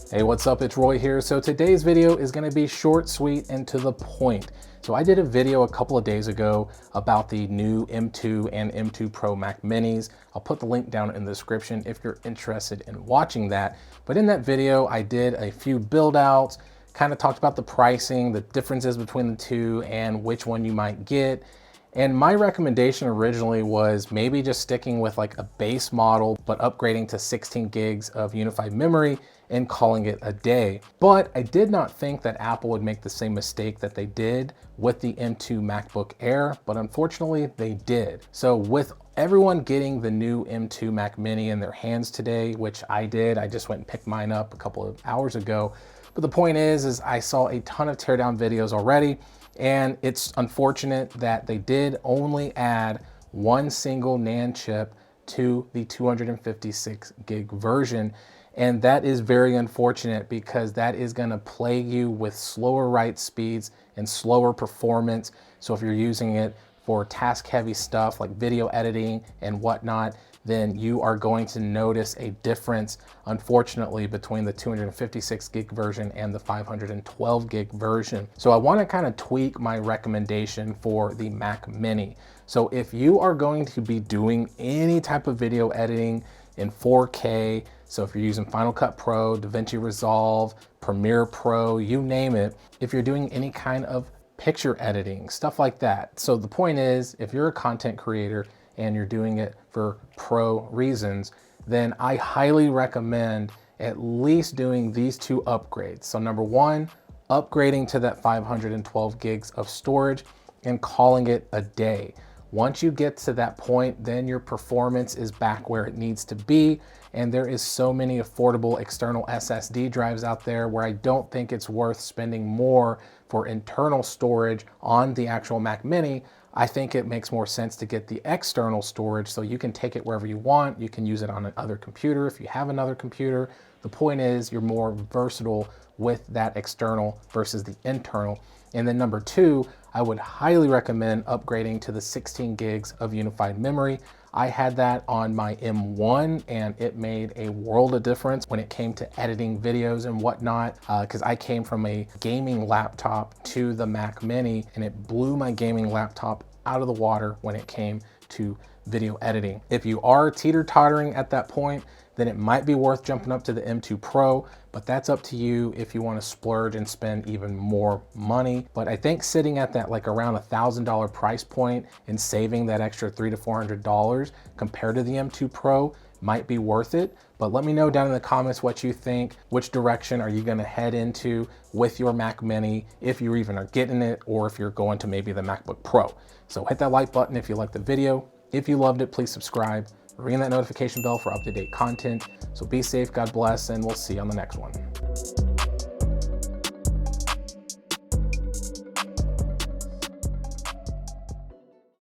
Hey, what's up? It's Roy here. So today's video is going to be short, sweet, and to the point. So I did a video a couple of days ago about the new M2 and M2 Pro Mac Minis. I'll put the link down in the description if you're interested in watching that. But in that video, I did a few build outs, kind of talked about the pricing, the differences between the two, and which one you might get. And my recommendation originally was maybe just sticking with like a base model, but upgrading to 16 gigs of unified memory and calling it a day. But I did not think that Apple would make the same mistake that they did with the M2 MacBook Air, but unfortunately they did. So with everyone getting the new M2 Mac Mini in their hands today, which I did, I just went and picked mine up a couple of hours ago. But the point is I saw a ton of teardown videos already, and it's unfortunate that they did only add one single NAND chip to the 256 gig version. And that is very unfortunate because that is going to plague you with slower write speeds and slower performance. So if you're using it for task heavy stuff like video editing and whatnot, then you are going to notice a difference, unfortunately, between the 256 gig version and the 512 gig version. So I want to kind of tweak my recommendation for the Mac Mini. So if you are going to be doing any type of video editing in 4K, so if you're using Final Cut Pro, DaVinci Resolve, Premiere Pro, you name it, if you're doing any kind of picture editing, stuff like that. So the point is, if you're a content creator and you're doing it for pro reasons, then I highly recommend at least doing these two upgrades. So number one, upgrading to that 512 gigs of storage and calling it a day. Once you get to that point, then your performance is back where it needs to be. And there is so many affordable external SSD drives out there where I don't think it's worth spending more for internal storage on the actual Mac Mini. I think it makes more sense to get the external storage so you can take it wherever you want. You can use it on another computer if you have another computer. The point is you're more versatile with that external versus the internal. And then number two, I would highly recommend upgrading to the 16 gigs of unified memory. I had that on my M1 and it made a world of difference when it came to editing videos and whatnot, because I came from a gaming laptop to the Mac Mini and it blew my gaming laptop out of the water when it came to video editing. If you are teeter-tottering at that point, then it might be worth jumping up to the M2 Pro, but that's up to you if you want to splurge and spend even more money. But I think sitting at that like around $1,000 price point and saving that extra $300 to $400 compared to the M2 Pro might be worth it. But let me know down in the comments what you think. Which direction are you going to head into with your Mac Mini, if you even are getting it, or if you're going to maybe the MacBook Pro. So hit that like button if you liked the video. If you loved it, please subscribe. Ring that notification bell for up-to-date content. So be safe, God bless, and we'll see you on the next one.